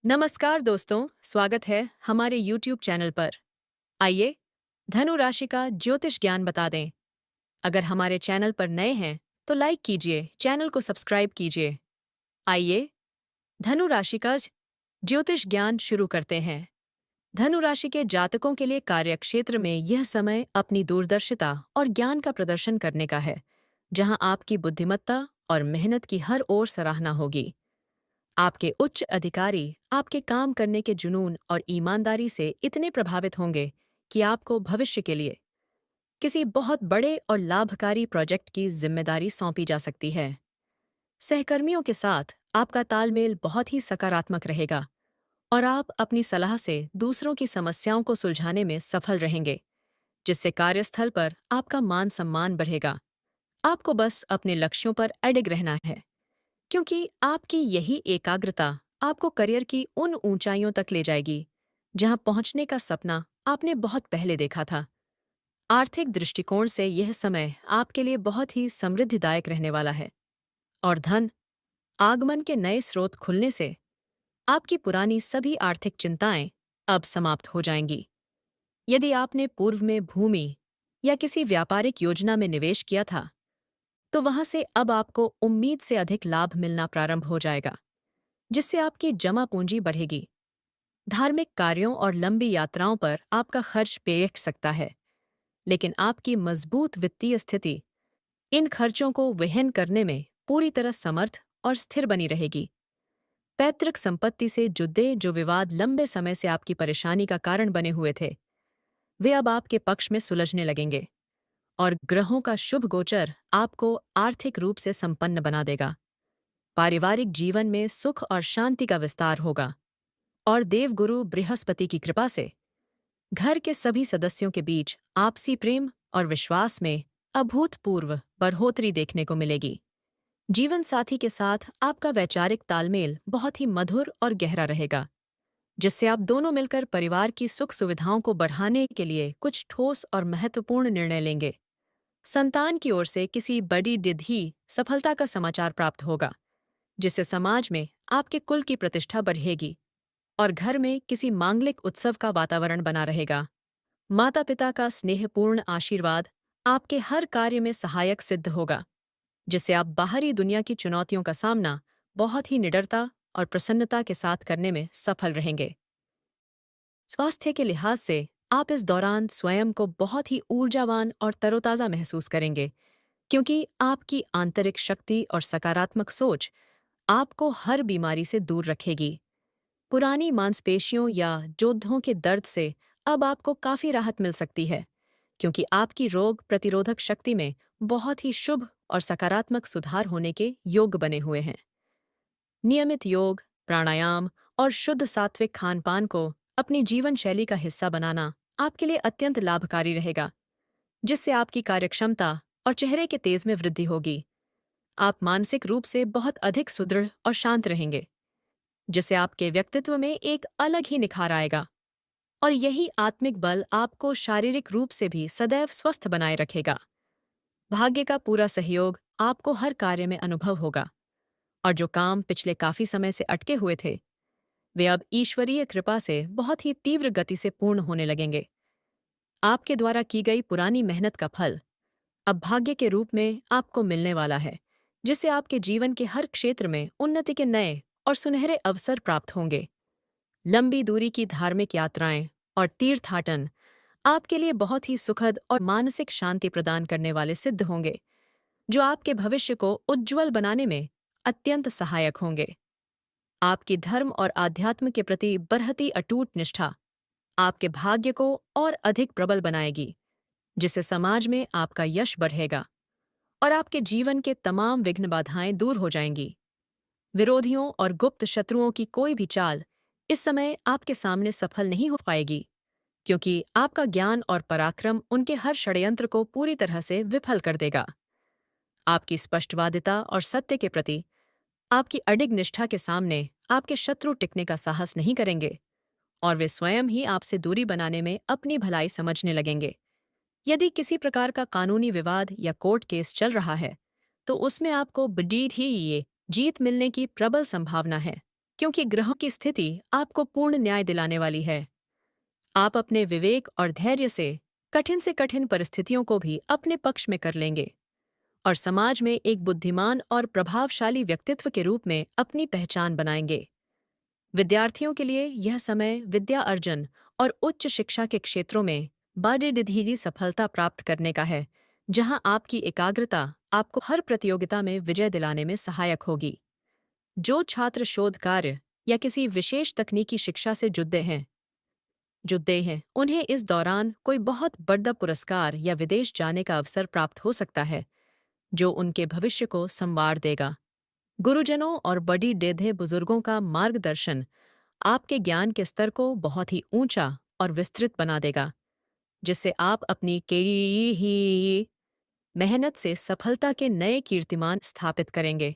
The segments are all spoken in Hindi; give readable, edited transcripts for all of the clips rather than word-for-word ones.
नमस्कार दोस्तों, स्वागत है हमारे YouTube चैनल पर। आइए धनु राशि का ज्योतिष ज्ञान बता दें। अगर हमारे चैनल पर नए हैं तो लाइक कीजिए, चैनल को सब्सक्राइब कीजिए। आइए धनु राशि का ज्योतिष ज्ञान शुरू करते हैं। धनु राशि के जातकों के लिए कार्यक्षेत्र में यह समय अपनी दूरदर्शिता और ज्ञान का प्रदर्शन करने का है, जहां आपकी बुद्धिमत्ता और मेहनत की हर ओर सराहना होगी। आपके उच्च अधिकारी आपके काम करने के जुनून और ईमानदारी से इतने प्रभावित होंगे कि आपको भविष्य के लिए किसी बहुत बड़े और लाभकारी प्रोजेक्ट की जिम्मेदारी सौंपी जा सकती है। सहकर्मियों के साथ आपका तालमेल बहुत ही सकारात्मक रहेगा और आप अपनी सलाह से दूसरों की समस्याओं को सुलझाने में सफल रहेंगे, जिससे कार्यस्थल पर आपका मान सम्मान बढ़ेगा। आपको बस अपने लक्ष्यों पर अडिग रहना है, क्योंकि आपकी यही एकाग्रता आपको करियर की उन ऊंचाइयों तक ले जाएगी जहां पहुंचने का सपना आपने बहुत पहले देखा था। आर्थिक दृष्टिकोण से यह समय आपके लिए बहुत ही समृद्धिदायक रहने वाला है और धन आगमन के नए स्रोत खुलने से आपकी पुरानी सभी आर्थिक चिंताएं अब समाप्त हो जाएंगी। यदि आपने पूर्व में भूमि या किसी व्यापारिक योजना में निवेश किया था, तो वहां से अब आपको उम्मीद से अधिक लाभ मिलना प्रारंभ हो जाएगा, जिससे आपकी जमा पूंजी बढ़ेगी। धार्मिक कार्यों और लंबी यात्राओं पर आपका खर्च बेख सकता है, लेकिन आपकी मजबूत वित्तीय स्थिति इन खर्चों को वहन करने में पूरी तरह समर्थ और स्थिर बनी रहेगी। पैतृक संपत्ति से जुड़े जो विवाद लंबे समय से आपकी परेशानी का कारण बने हुए थे, वे अब आपके पक्ष में सुलझने लगेंगे और ग्रहों का शुभ गोचर आपको आर्थिक रूप से संपन्न बना देगा। पारिवारिक जीवन में सुख और शांति का विस्तार होगा और देवगुरु बृहस्पति की कृपा से घर के सभी सदस्यों के बीच आपसी प्रेम और विश्वास में अभूतपूर्व बढ़ोतरी देखने को मिलेगी। जीवन साथी के साथ आपका वैचारिक तालमेल बहुत ही मधुर और गहरा रहेगा, जिससे आप दोनों मिलकर परिवार की सुख सुविधाओं को बढ़ाने के लिए कुछ ठोस और महत्वपूर्ण निर्णय लेंगे। संतान की ओर से किसी बड़ी डिधी सफलता का समाचार प्राप्त होगा, जिससे समाज में आपके कुल की प्रतिष्ठा बढ़ेगी और घर में किसी मांगलिक उत्सव का वातावरण बना रहेगा। माता पिता का स्नेहपूर्ण आशीर्वाद आपके हर कार्य में सहायक सिद्ध होगा, जिससे आप बाहरी दुनिया की चुनौतियों का सामना बहुत ही निडरता और प्रसन्नता के साथ करने में सफल रहेंगे। स्वास्थ्य के लिहाज से आप इस दौरान स्वयं को बहुत ही ऊर्जावान और तरोताजा महसूस करेंगे, क्योंकि आपकी आंतरिक शक्ति और सकारात्मक सोच आपको हर बीमारी से दूर रखेगी। पुरानी मांसपेशियों या जोड़ों के दर्द से अब आपको काफी राहत मिल सकती है, क्योंकि आपकी रोग प्रतिरोधक शक्ति में बहुत ही शुभ और सकारात्मक सुधार होने के योग बने हुए हैं। नियमित योग, प्राणायाम और शुद्ध सात्विक खानपान को अपनी जीवन शैली का हिस्सा बनाना आपके लिए अत्यंत लाभकारी रहेगा, जिससे आपकी कार्यक्षमता और चेहरे के तेज में वृद्धि होगी। आप मानसिक रूप से बहुत अधिक सुदृढ़ और शांत रहेंगे, जिससे आपके व्यक्तित्व में एक अलग ही निखार आएगा और यही आत्मिक बल आपको शारीरिक रूप से भी सदैव स्वस्थ बनाए रखेगा। भाग्य का पूरा सहयोग आपको हर कार्य में अनुभव होगा और जो काम पिछले काफी समय से अटके हुए थे, वे अब ईश्वरीय कृपा से बहुत ही तीव्र गति से पूर्ण होने लगेंगे। आपके द्वारा की गई पुरानी मेहनत का फल अब भाग्य के रूप में आपको मिलने वाला है, जिससे आपके जीवन के हर क्षेत्र में उन्नति के नए और सुनहरे अवसर प्राप्त होंगे। लंबी दूरी की धार्मिक यात्राएं और तीर्थाटन आपके लिए बहुत ही सुखद और मानसिक शांति प्रदान करने वाले सिद्ध होंगे, जो आपके भविष्य को उज्ज्वल बनाने में अत्यंत सहायक होंगे। आपकी धर्म और आध्यात्म के प्रति बढ़ती अटूट निष्ठा आपके भाग्य को और अधिक प्रबल बनाएगी, जिससे समाज में आपका यश बढ़ेगा और आपके जीवन के तमाम विघ्न बाधाएं दूर हो जाएंगी। विरोधियों और गुप्त शत्रुओं की कोई भी चाल इस समय आपके सामने सफल नहीं हो पाएगी, क्योंकि आपका ज्ञान और पराक्रम उनके हर षड्यंत्र को पूरी तरह से विफल कर देगा। आपकी स्पष्टवादिता और सत्य के प्रति आपकी अडिग निष्ठा के सामने आपके शत्रु टिकने का साहस नहीं करेंगे और वे स्वयं ही आपसे दूरी बनाने में अपनी भलाई समझने लगेंगे। यदि किसी प्रकार का कानूनी विवाद या कोर्ट केस चल रहा है, तो उसमें आपको बड़ी ही ये जीत मिलने की प्रबल संभावना है। क्योंकि ग्रहों की स्थिति आपको पूर्ण न्याय दिलाने वाली है। आप अपने विवेक और धैर्य से कठिन परिस्थितियों को भी अपने पक्ष में कर लेंगे और समाज में एक बुद्धिमान और प्रभावशाली व्यक्तित्व के रूप में अपनी पहचान बनाएंगे। विद्यार्थियों के लिए यह समय विद्या अर्जन और उच्च शिक्षा के क्षेत्रों में बड़ी सफलता प्राप्त करने का है, जहां आपकी एकाग्रता आपको हर प्रतियोगिता में विजय दिलाने में सहायक होगी। जो छात्र शोध कार्य या किसी विशेष तकनीकी शिक्षा से जुड़े हैं, उन्हें इस दौरान कोई बहुत बड़ा पुरस्कार या विदेश जाने का अवसर प्राप्त हो सकता है, जो उनके भविष्य को संवार देगा। गुरुजनों और बड़ी डेधे बुजुर्गों का मार्गदर्शन आपके ज्ञान के स्तर को बहुत ही ऊंचा और विस्तृत बना देगा, जिससे आप अपनी कड़ी ही मेहनत से सफलता के नए कीर्तिमान स्थापित करेंगे।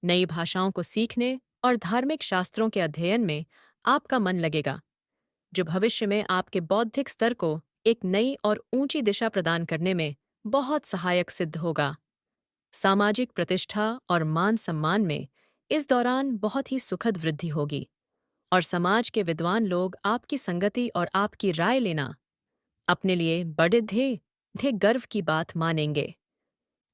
नई भाषाओं को सीखने और धार्मिक शास्त्रों के अध्ययन में आपका मन लगेगा, जो भविष्य में आपके बौद्धिक स्तर को एक नई और ऊंची दिशा प्रदान करने में बहुत सहायक सिद्ध होगा। सामाजिक प्रतिष्ठा और मान सम्मान में इस दौरान बहुत ही सुखद वृद्धि होगी और समाज के विद्वान लोग आपकी संगति और आपकी राय लेना अपने लिए बड़े गर्व की बात मानेंगे।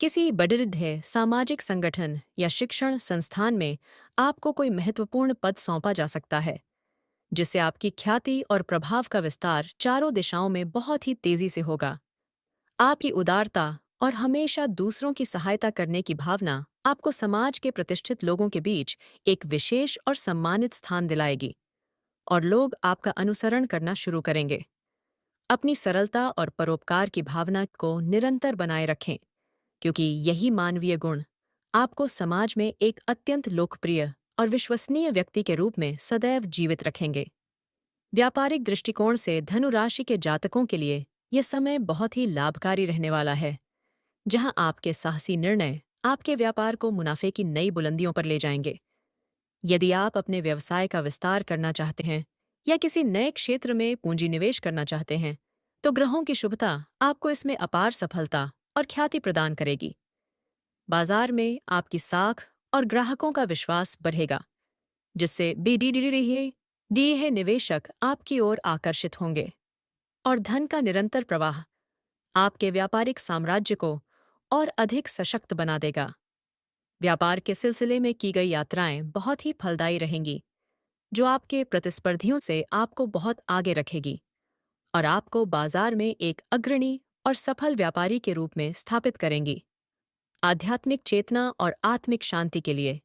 किसी बड़े सामाजिक संगठन या शिक्षण संस्थान में आपको कोई महत्वपूर्ण पद सौंपा जा सकता है, जिससे आपकी ख्याति और प्रभाव का विस्तार चारों दिशाओं में बहुत ही तेजी से होगा। आपकी उदारता और हमेशा दूसरों की सहायता करने की भावना आपको समाज के प्रतिष्ठित लोगों के बीच एक विशेष और सम्मानित स्थान दिलाएगी और लोग आपका अनुसरण करना शुरू करेंगे। अपनी सरलता और परोपकार की भावना को निरंतर बनाए रखें, क्योंकि यही मानवीय गुण आपको समाज में एक अत्यंत लोकप्रिय और विश्वसनीय व्यक्ति के रूप में सदैव जीवित रखेंगे। व्यापारिक दृष्टिकोण से धनु राशि के जातकों के लिए यह समय बहुत ही लाभकारी रहने वाला है, जहां आपके साहसी निर्णय आपके व्यापार को मुनाफे की नई बुलंदियों पर ले जाएंगे। यदि आप अपने व्यवसाय का विस्तार करना चाहते हैं या किसी नए क्षेत्र में पूंजी निवेश करना चाहते हैं, तो ग्रहों की शुभता आपको इसमें अपार सफलता और ख्याति प्रदान करेगी। बाजार में आपकी साख और ग्राहकों का विश्वास बढ़ेगा, जिससे बीडीडीडीडीए निवेशक आपकी ओर आकर्षित होंगे और धन का निरंतर प्रवाह आपके व्यापारिक साम्राज्य को और अधिक सशक्त बना देगा। व्यापार के सिलसिले में की गई यात्राएं बहुत ही फलदायी रहेंगी, जो आपके प्रतिस्पर्धियों से आपको बहुत आगे रखेगी और आपको बाजार में एक अग्रणी और सफल व्यापारी के रूप में स्थापित करेंगी। आध्यात्मिक चेतना और आत्मिक शांति के लिए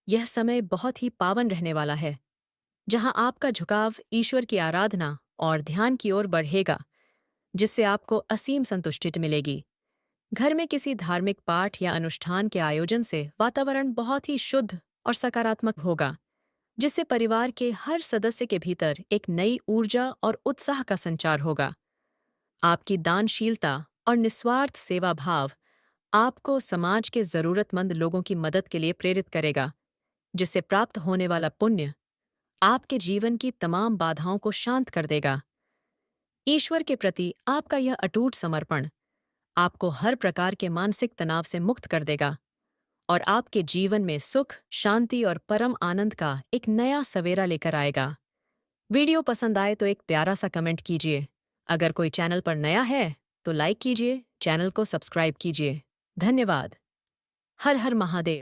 यह समय बहुत ही पावन रहने वाला है, जहां आपका झुकाव ईश्वर की आराधना और ध्यान की ओर बढ़ेगा, जिससे आपको असीम संतुष्टि मिलेगी। घर में किसी धार्मिक पाठ या अनुष्ठान के आयोजन से वातावरण बहुत ही शुद्ध और सकारात्मक होगा, जिससे परिवार के हर सदस्य के भीतर एक नई ऊर्जा और उत्साह का संचार होगा। आपकी दानशीलता और निस्वार्थ सेवा भाव आपको समाज के जरूरतमंद लोगों की मदद के लिए प्रेरित करेगा, जिससे प्राप्त होने वाला पुण्य आपके जीवन की तमाम बाधाओं को शांत कर देगा। ईश्वर के प्रति आपका यह अटूट समर्पण आपको हर प्रकार के मानसिक तनाव से मुक्त कर देगा और आपके जीवन में सुख, शांति और परम आनंद का एक नया सवेरा लेकर आएगा। वीडियो पसंद आए तो एक प्यारा सा कमेंट कीजिए। अगर कोई चैनल पर नया है तो लाइक कीजिए, चैनल को सब्सक्राइब कीजिए। धन्यवाद। हर हर महादेव।